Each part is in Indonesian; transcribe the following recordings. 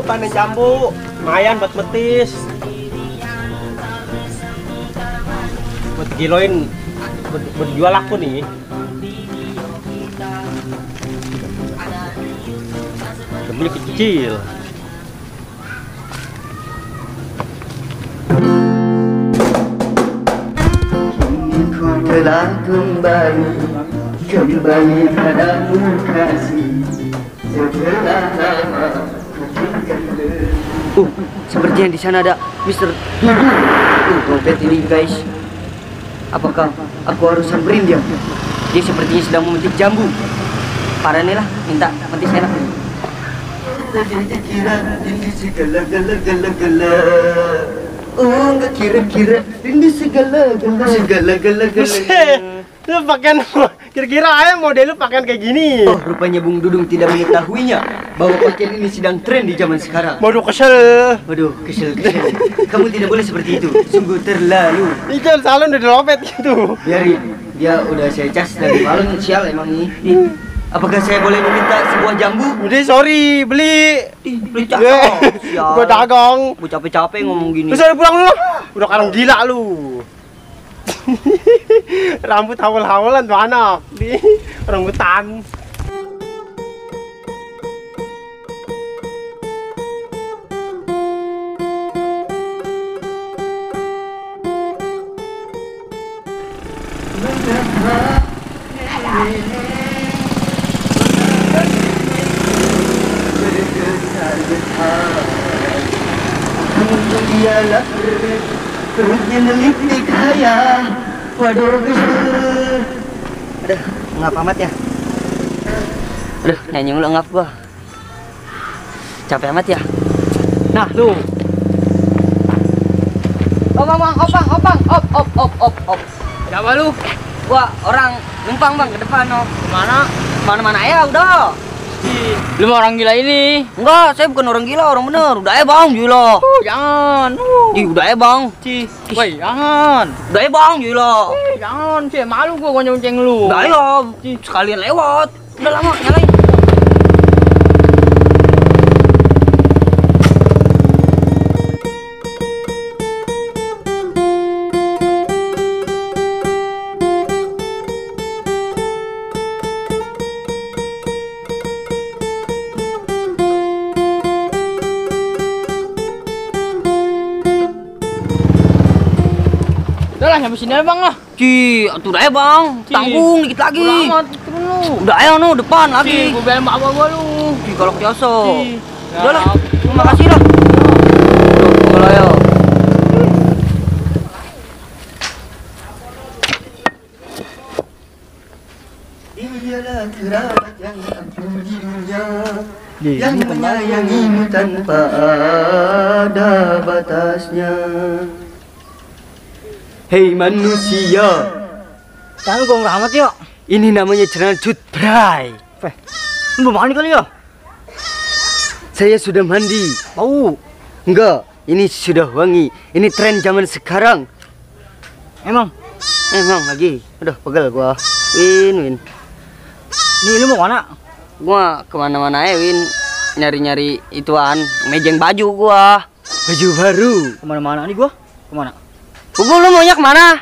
panen jambu. Lumayan buat betis. Buat kiloin, buat jual aku nih. Beli kecil. Ku telah kembali padamu kasih setelah lama. Seperti yang di sana ada Mister dompet ini guys. Apakah aku harus samperin dia? Dia sepertinya sedang memetik jambu. Parahnya lah, minta nanti saya oh, nggak kira-kira ini segala. Lu pakaian kira-kira ayam model lu pakaian kayak gini. Oh, rupanya Bung Dudung tidak mengetahuinya bahwa pakaian ini sedang tren di zaman sekarang. Waduh kesel. Kesel. Kamu tidak boleh seperti itu. Sungguh terlalu. Itu salon udah dilopet gitu. Biarin, dia udah saya cas dari malam. Sial emang ini. Apakah saya boleh meminta sebuah jambu? Udah sorry, beli. Beli cakep. Gua dagang. Gua capek-capek ngomong gini. Bisa pulang dulu. Udah karang gila lu. Rambut hawal-hawalan tuh anak di rambutan. Perutnya nelitik kaya. Waduh, ngap amat ya. Aduh, nyanyi mulu ngap gua. Capek amat ya. Nah, lu. Op. Siapa lu? Gua orang numpang bang ke depan op. Kemana? Mana-mana ya udah. Lu mau orang gila ini? Enggak, saya bukan orang gila, orang bener. Udah ya bang, gila. Jangan. Udah ya bang. Woi, jangan. Udah ya bang, gila. Jangan, sih malu gua ngonceng lu. Udah ya, sekalian lewat. Udah lama, nyalain. Udah lah, sampai sini aja bang lah. Atuh udah ya bang, tanggung dikit lagi. Turun lu. Udah ya no, depan lagi. Gua belain mak gua lu. Kalau biasa. Ya. Udah lah, makasih lah. Kalau ya. Dialah kerabat yang aku pujinya, yang menyayangimu tanpa ada batasnya. Hei manusia, Jangan gua ngeramat yuk. ini namanya Jalan Cut Bray. Lu mandi kali ya? Saya sudah mandi. Bau. Enggak, ini sudah wangi. Ini tren zaman sekarang. Emang Lagi. Aduh, pegel gua. Win. nih lu mau mana? Gua kemana-mana ya, Win. Nyari-nyari ituan, mejeng baju gua. Baju baru. Kemana-mana nih gua? Kemana? Gua lu maunya kemana?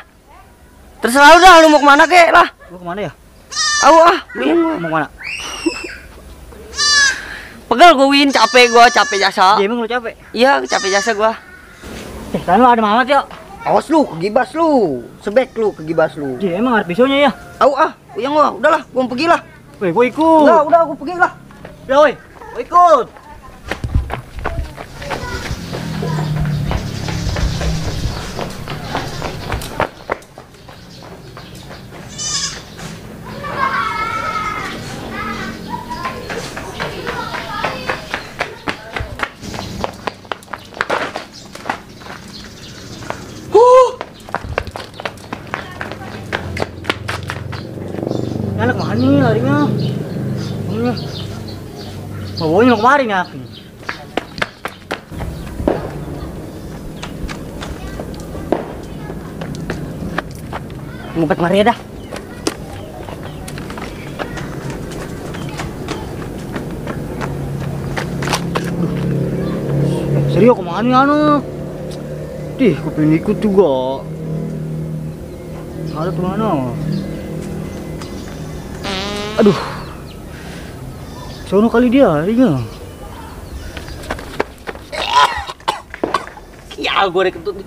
Terserah lu dah, lu mau kemana kek lah. Gua kemana ya? Lu yang Mau kemana? pegel gua, Win. Capek jasa. Dia emang lu capek. Iya, capek jasa gua. Kan lu ada mamat yuk. Awas lu, kegibas lu. Sebek lu, kegibas lu. Dia emang ada pisaunya ya. Yang gua, udahlah, gua pergi lah. Woi, gua ikut. Udah, gua pergi lah. Ya woi, gua ikut. Anak mana nih larinya? Bawanya mau kemari nih aku. Ngumpet mari ya dah. Dia kemana nih anak? Dih, aku pengen ikut juga. Ada kemana? Aduh, sono kali dia, iya. Ya, gue kentut.